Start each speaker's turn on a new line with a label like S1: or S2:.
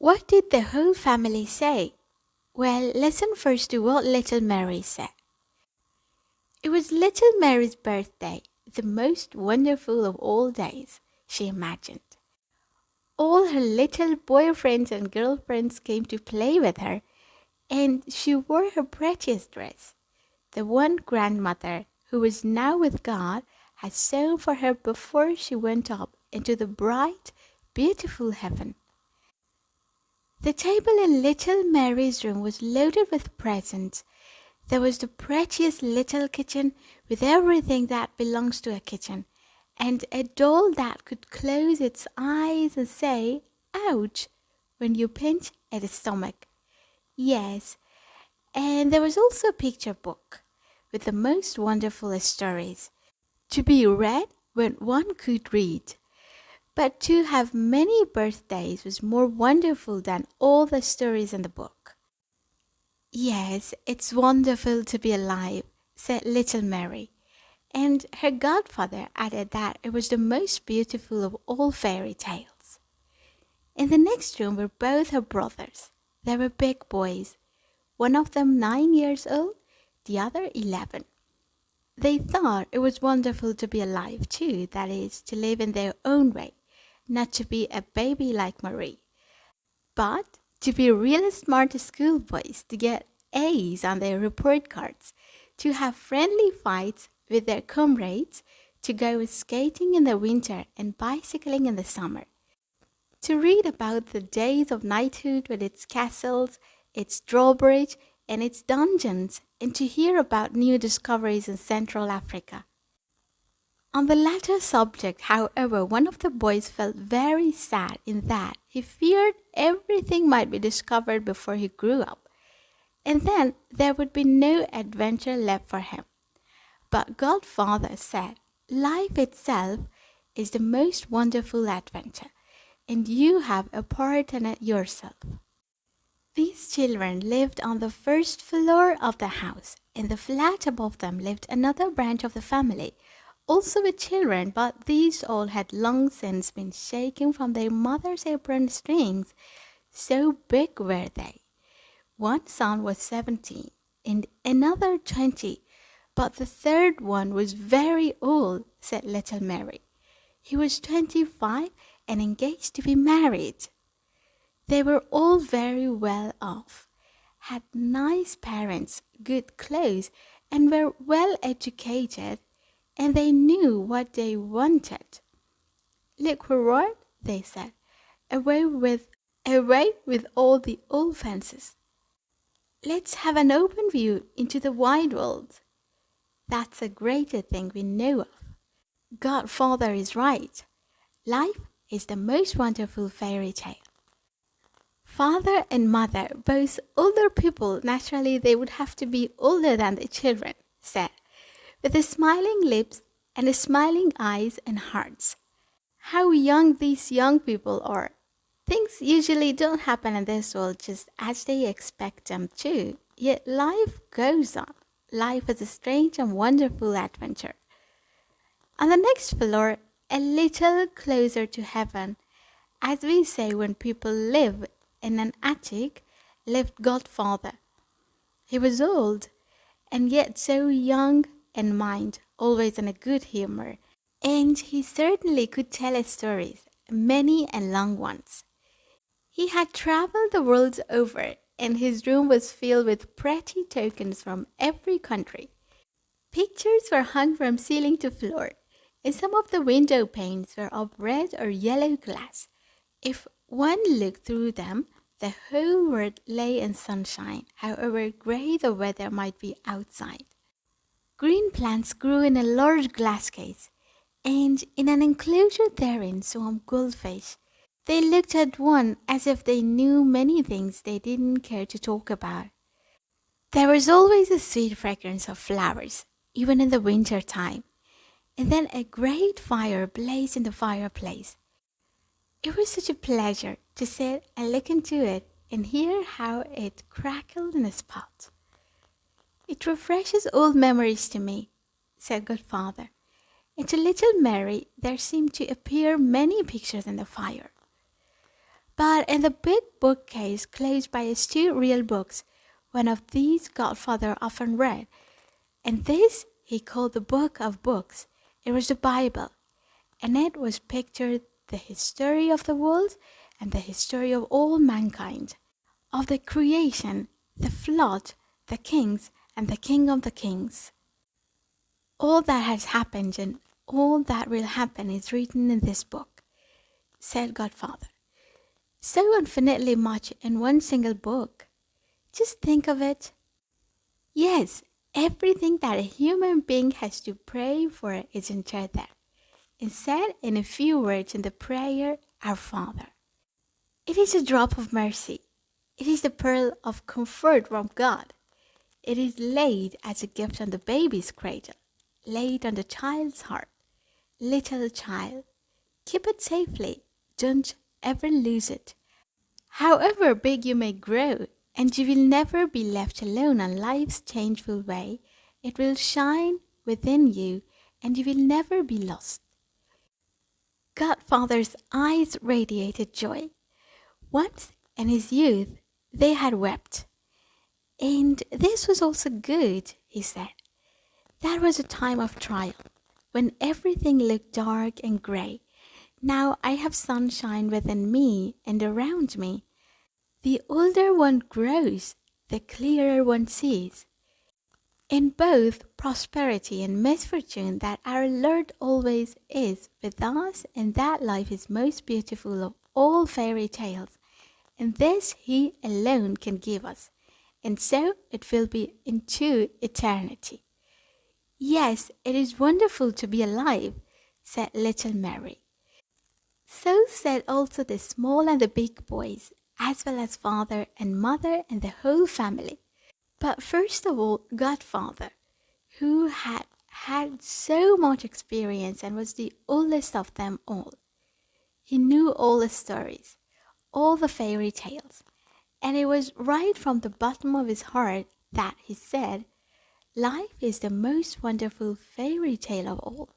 S1: What did the whole family say? Well, listen first to what little Mary said. It was little Mary's birthday, the most wonderful of all days, she imagined. All her little boyfriends and girlfriends came to play with her, and she wore her prettiest dress, the one grandmother, who was now with God, had sewn for her before she went up into the bright, beautiful heaven. The table in little Mary's room was loaded with presents. There was the prettiest little kitchen with everything that belongs to a kitchen, and a doll that could close its eyes and say, "Ouch," when you pinch at its stomach. Yes, and there was also a picture book with the most wonderful stories to be read when one could read. But to have many birthdays was more wonderful than all the stories in the book. Yes, it's wonderful to be alive, said little Mary, and her godfather added that it was the most beautiful of all fairy tales. In the next room were both her brothers. They were big boys, one of them 9 years old, the other 11. They thought it was wonderful to be alive too, that is, to live in their own way, not to be a baby like Marie, but to be real smart schoolboys, to get A's on their report cards, to have friendly fights with their comrades, to go skating in the winter and bicycling in the summer, to read about the days of knighthood with its castles, its drawbridge, and its dungeons, and to hear about new discoveries in Central Africa. On the latter subject, however, one of the boys felt very sad in that he feared everything might be discovered before he grew up, and then there would be no adventure left for him. But Godfather said, "Life itself is the most wonderful adventure, and you have a part in it yourself." These children lived on the first floor of the house. In the flat above them lived another branch of the family, also with children, but these all had long since been shaken from their mother's apron strings, so big were they. One son was 17 and another 20, but the third one was very old, said little Mary. He was 25 and engaged to be married. They were all very well off, had nice parents, good clothes, and were well educated, and they knew what they wanted. "Look forward," they said, away with all the old fences. "Let's have an open view into the wide world. That's a greater thing we know of. Godfather is right. Life is the most wonderful fairy tale." Father and mother, both older people, naturally they would have to be older than the children, said, with the smiling lips and the smiling eyes and hearts. How young these young people are. Things usually don't happen in this world just as they expect them to, yet life goes on. Life is a strange and wonderful adventure. On the next floor, a little closer to heaven, as we say when people live in an attic, lived Godfather. He was old, and yet so young in mind, always in a good humor, and he certainly could tell us stories, many and long ones. He had traveled the world over, and his room was filled with pretty tokens from every country. Pictures were hung from ceiling to floor, and some of the window panes were of red or yellow glass. If one looked through them, the whole world lay in sunshine, however grey the weather might be outside. Green plants grew in a large glass case, and in an enclosure therein swam goldfish. They looked at one as if they knew many things they didn't care to talk about. There was always a sweet fragrance of flowers, even in the winter time, and then a great fire blazed in the fireplace. It was such a pleasure to sit and look into it and hear how it crackled in a pot. "It refreshes old memories to me," said Godfather. And to little Mary there seemed to appear many pictures in the fire. But in the big bookcase close by is two real books, one of these Godfather often read, and this he called the Book of Books. It was the Bible, and it was pictured the history of the world and the history of all mankind, of the creation, the flood, the kings, and the king of the kings. All that has happened and all that will happen is written in this book, said Godfather. So infinitely much in one single book. Just think of it. Yes, everything that a human being has to pray for is entered there, and said in a few words in the prayer, Our Father. It is a drop of mercy. It is the pearl of comfort from God. It is laid as a gift on the baby's cradle, laid on the child's heart. Little child, keep it safely. Don't ever lose it. However big you may grow, and you will never be left alone on life's changeful way, it will shine within you, and you will never be lost. Godfather's eyes radiated joy. Once in his youth, they had wept. And this was also good, he said. That was a time of trial, when everything looked dark and grey. Now I have sunshine within me and around me. The older one grows, the clearer one sees. In both prosperity and misfortune, that our Lord always is with us, and that life is most beautiful of all fairy tales, and this He alone can give us, and so it will be into eternity. Yes, it is wonderful to be alive, said little Mary. So said also the small and the big boys, as well as father and mother and the whole family. But first of all, Godfather, who had had so much experience and was the oldest of them all. He knew all the stories, all the fairy tales, and it was right from the bottom of his heart that he said, Life is the most wonderful fairy tale of all.